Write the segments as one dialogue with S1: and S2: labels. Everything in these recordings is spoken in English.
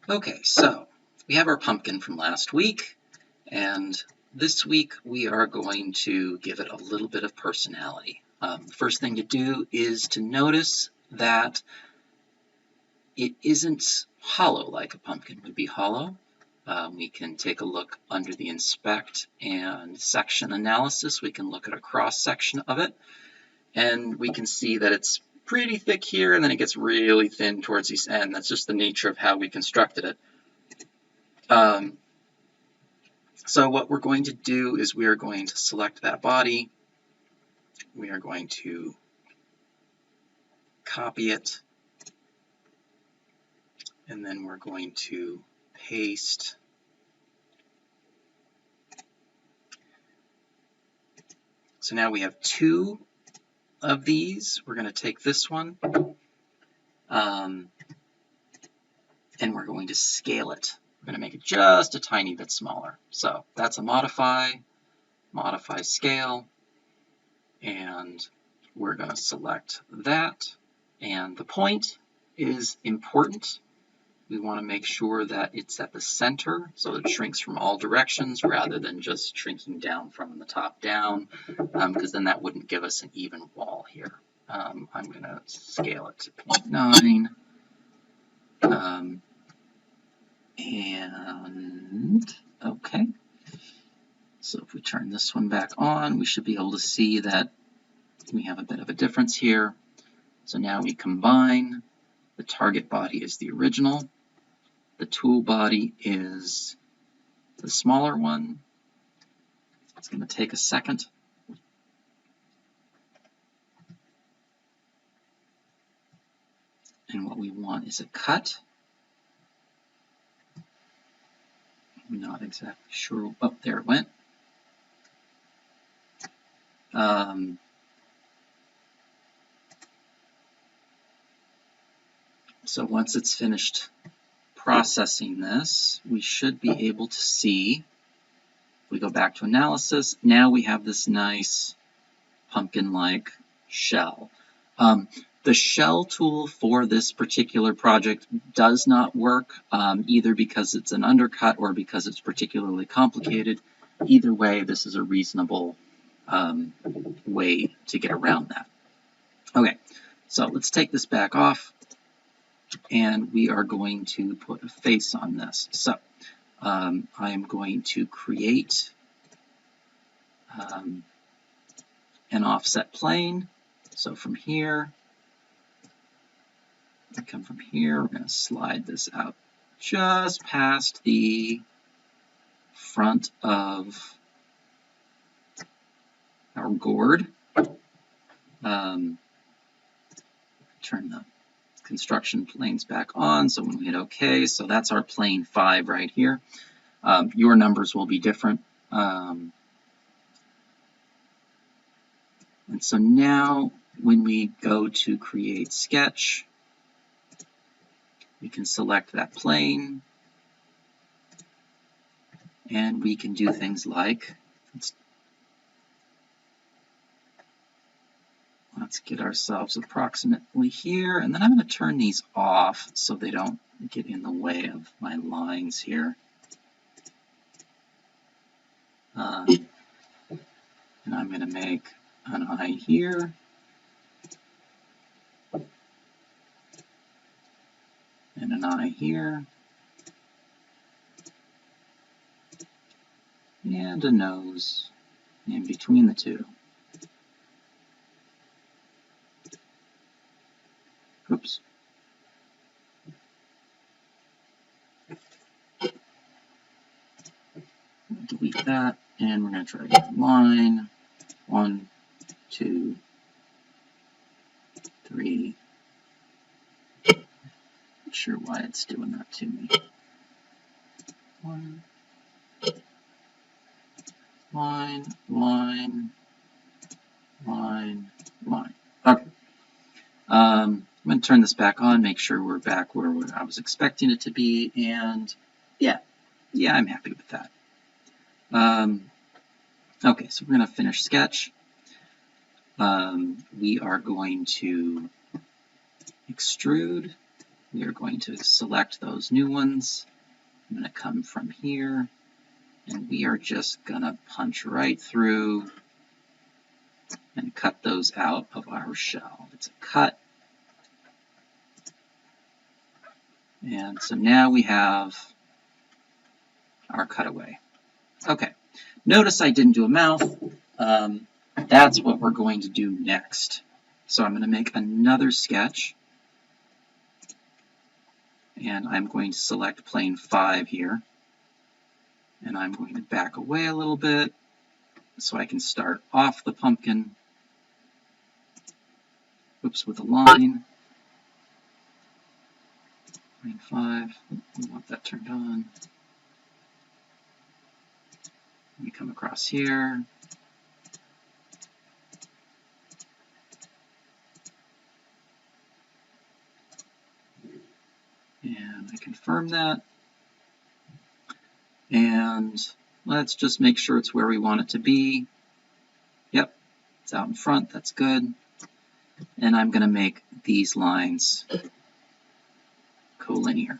S1: Okay, so we have our pumpkin from last week, and this week we are going to give it a little bit of personality. The first thing to do is to notice that it isn't hollow like a pumpkin would be hollow. We can take a look under the inspect and section analysis. We can look at a cross section of it, and we can see that it's pretty thick here, and then it gets really thin towards the end. That's just the nature of how we constructed it. So what we're going to do is we are going to select that body. We are going to copy it, and then we're going to paste. So now we have two of these. We're going to take this one, and we're going to scale it. We're going to make it just a tiny bit smaller. So that's a modify scale, and we're going to select that. And the point is important. We want to make sure that it's at the center so it shrinks from all directions rather than just shrinking down from the top down, because then that wouldn't give us an even wall here. I'm going to scale it to 0.9. And okay, so if we turn this one back on, we should be able to see that we have a bit of a difference here. So now we combine. The target body is the original. The tool body is the smaller one. It's going to take a second. And what we want is a cut. I'm not exactly sure. Oh, there it went. So once it's finished processing this, we should be able to see, if we go back to analysis, now we have this nice pumpkin-like shell. The shell tool for this particular project does not work, either because it's an undercut or because it's particularly complicated. Either way, this is a reasonable way to get around that. Okay, so let's take this back off, and we are going to put a face on this. So I am going to create an offset plane. So from here, we come from here, we're going to slide this out just past the front of our gourd. Turn the construction planes back on, so when we hit OK, so that's our plane 5 right here. Your numbers will be different. And so now when we go to create sketch, we can select that plane, and we can do things like, let's get ourselves approximately here, and then I'm going to turn these off so they don't get in the way of my lines here. And I'm going to make an eye here. And an eye here. And a nose in between the two. Oops. Delete that, and we're going to try to get line 1, 2, 3. Not sure why it's doing that to me. 1, line, line, line, line. Okay. I'm going to turn this back on, make sure we're back where I was expecting it to be, and yeah, I'm happy with that. Okay, so we're going to finish sketch. We are going to extrude, We are going to select those new ones. I'm going to come from here, and we are just going to punch right through and cut those out of our shell. It's a cut. And so now we have our cutaway. Okay, notice I didn't do a mouth. That's what we're going to do next. So I'm going to make another sketch. And I'm going to select plane 5 here. And I'm going to back away a little bit so I can start off the pumpkin. Oops, with a line. Plane 5. We want that turned on. We come across here. And I confirm that. And let's just make sure it's where we want it to be. Yep, it's out in front. That's good. And I'm going to make these lines collinear.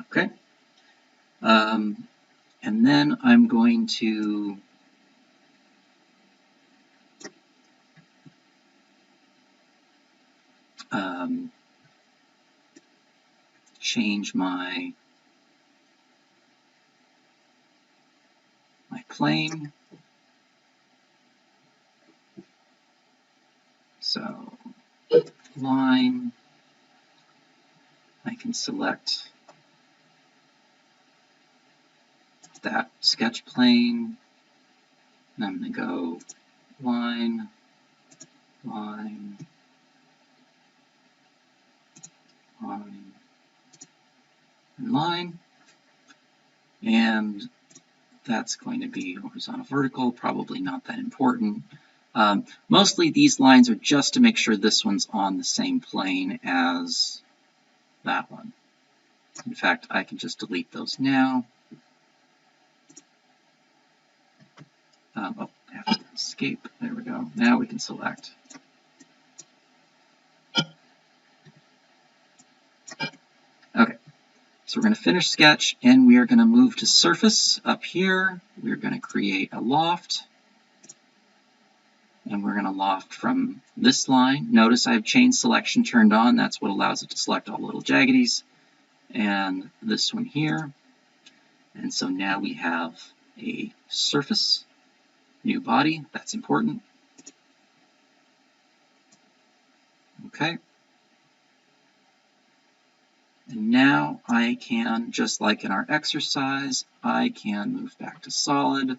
S1: Okay. And then I'm going to change my plane. So line, I can select that sketch plane, and I'm going to go line, line, line, and line, and that's going to be horizontal, vertical, probably not that important. Mostly these lines are just to make sure this one's on the same plane as that one. In fact, I can just delete those now. Oh, I have to escape. There we go. Now we can select. Okay, so we're going to finish sketch, and we are going to move to surface up here. We're going to create a loft, and we're going to loft from this line. Notice I have chain selection turned on. That's what allows it to select all the little jaggedies. And this one here. And so now we have a surface, new body. That's important. Okay. And now I can, just like in our exercise, I can move back to solid.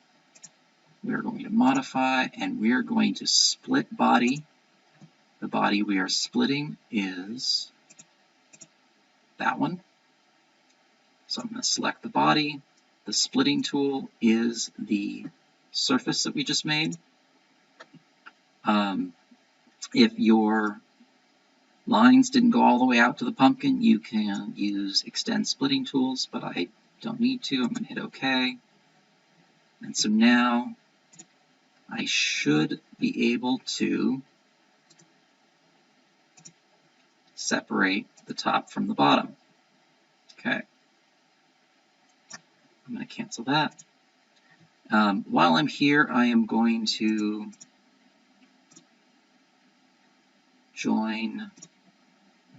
S1: We're going to modify, and we're going to split body. The body we are splitting is that one. So I'm going to select the body. The splitting tool is the surface that we just made. If your lines didn't go all the way out to the pumpkin, you can use extend splitting tools, but I don't need to. I'm going to hit OK. And so now I should be able to separate the top from the bottom. Okay. I'm going to cancel that. While I'm here, I am going to join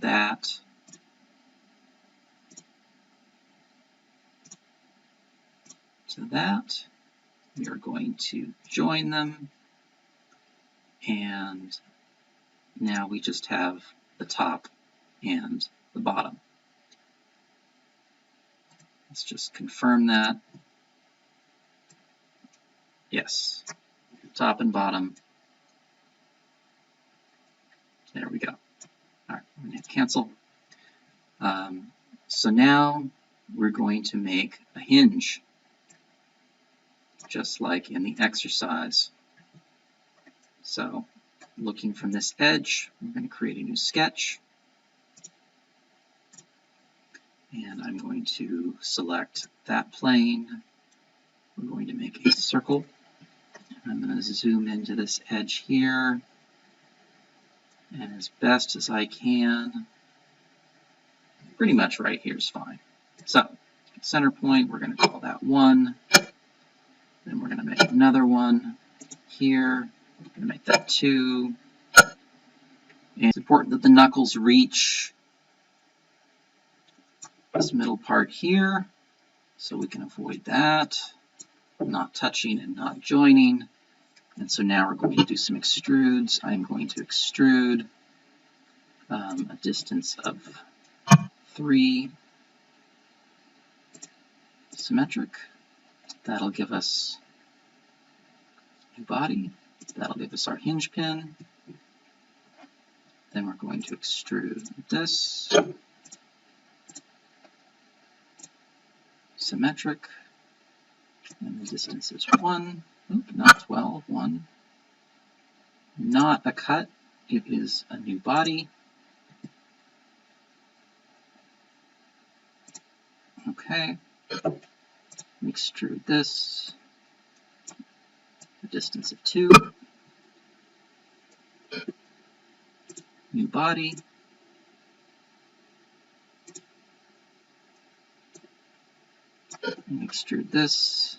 S1: that to that. We are going to join them, and now we just have the top and the bottom. Let's just confirm that. Yes, top and bottom. There we go. All right, I'm going to hit cancel. So now we're going to make a hinge, just like in the exercise. So looking from this edge, we're going to create a new sketch. And I'm going to select that plane. We're going to make a circle. I'm going to zoom into this edge here. And as best as I can, pretty much right here is fine. So, center point, we're going to call that 1. Then we're going to make another one here. We're going to make that 2. And it's important that the knuckles reach this middle part here, so we can avoid that, not touching and not joining. And so now we're going to do some extrudes. I'm going to extrude a distance of 3 symmetric. That'll give us a body. That'll give us our hinge pin. Then we're going to extrude this. Symmetric. And the distance is 1. Oop, not 12. 1. Not a cut. It is a new body. Okay. Extrude this. A distance of 2. New body. And extrude this.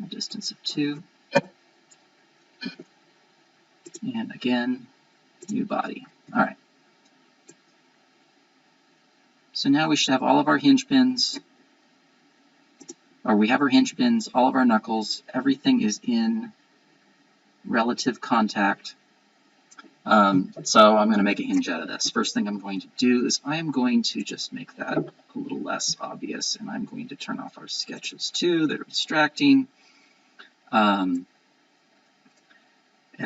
S1: A distance of 2. And again, new body. All right. So now we should have all of our hinge pins, or we have our hinge pins, all of our knuckles, everything is in relative contact. So I'm going to make a hinge out of this. First thing I'm going to do is I am going to just make that a little less obvious, and I'm going to turn off our sketches too. They're distracting. And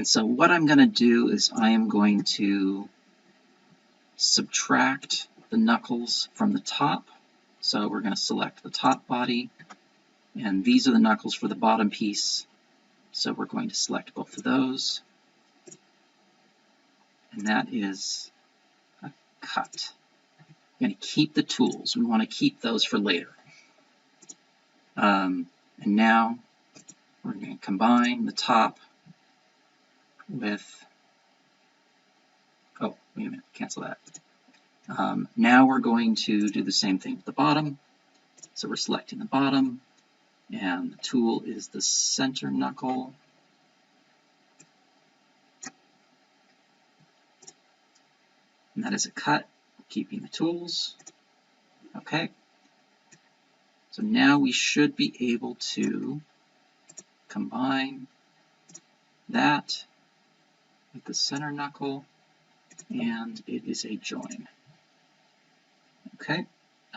S1: so what I'm going to do is I am going to subtract the knuckles from the top. So we're going to select the top body, and these are the knuckles for the bottom piece. So we're going to select both of those. And that is a cut. We're going to keep the tools. We want to keep those for later. And now we're going to combine the top with, oh, wait a minute, cancel that. Now we're going to do the same thing with the bottom. So we're selecting the bottom, and the tool is the center knuckle. And that is a cut, keeping the tools. Okay. So now we should be able to combine that with the center knuckle, and it is a join. Okay.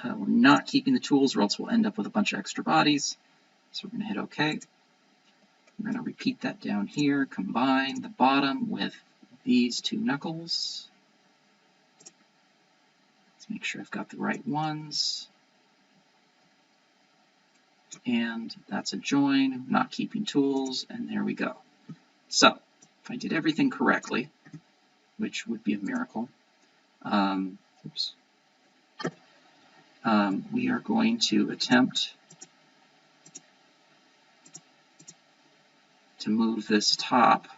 S1: We're not keeping the tools, or else we'll end up with a bunch of extra bodies. So we're going to hit OK. We're going to repeat that down here. Combine the bottom with these 2 knuckles. Let's make sure I've got the right ones. And that's a join, not keeping tools, and there we go. So, if I did everything correctly, which would be a miracle, we are going to attempt to move this top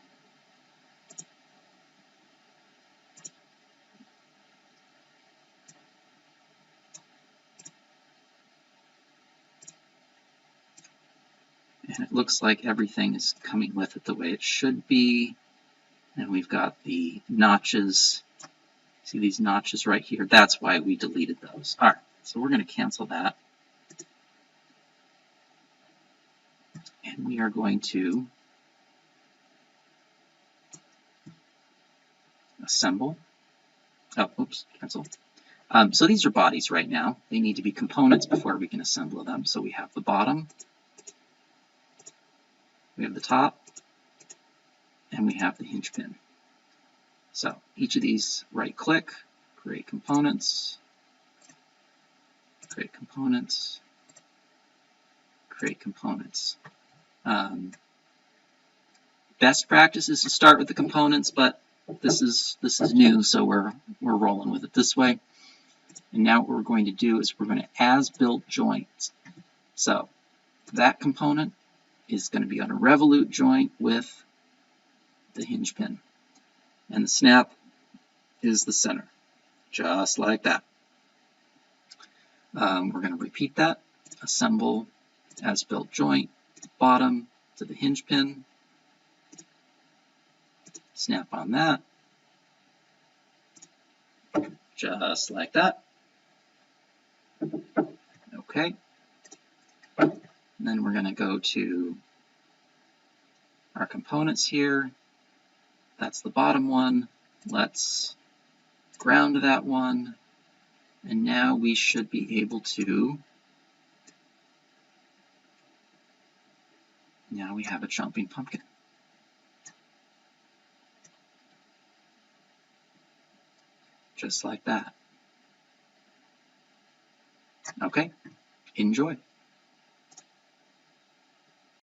S1: and it looks like everything is coming with it the way it should be. And we've got the notches. See these notches right here? That's why we deleted those. All right, so we're going to cancel that. And we are going to assemble. Oh, oops, cancel. So these are bodies right now. They need to be components before we can assemble them. So we have the bottom, we have the top, and we have the hinge pin. So each of these, right-click, create components, create components, create components. Best practice is to start with the components, but this is new, so we're rolling with it this way. And now what we're going to do is we're going to as-built joints. So that component is going to be on a revolute joint with the hinge pin. and the snap is the center, just like that. We're going to repeat that. Assemble as built joint, bottom to the hinge pin, snap on that, just like that. Okay. And then we're going to go to our components here. That's the bottom one. Let's ground that one. And now we should be able to, now we have a chomping pumpkin. Just like that. Okay, enjoy.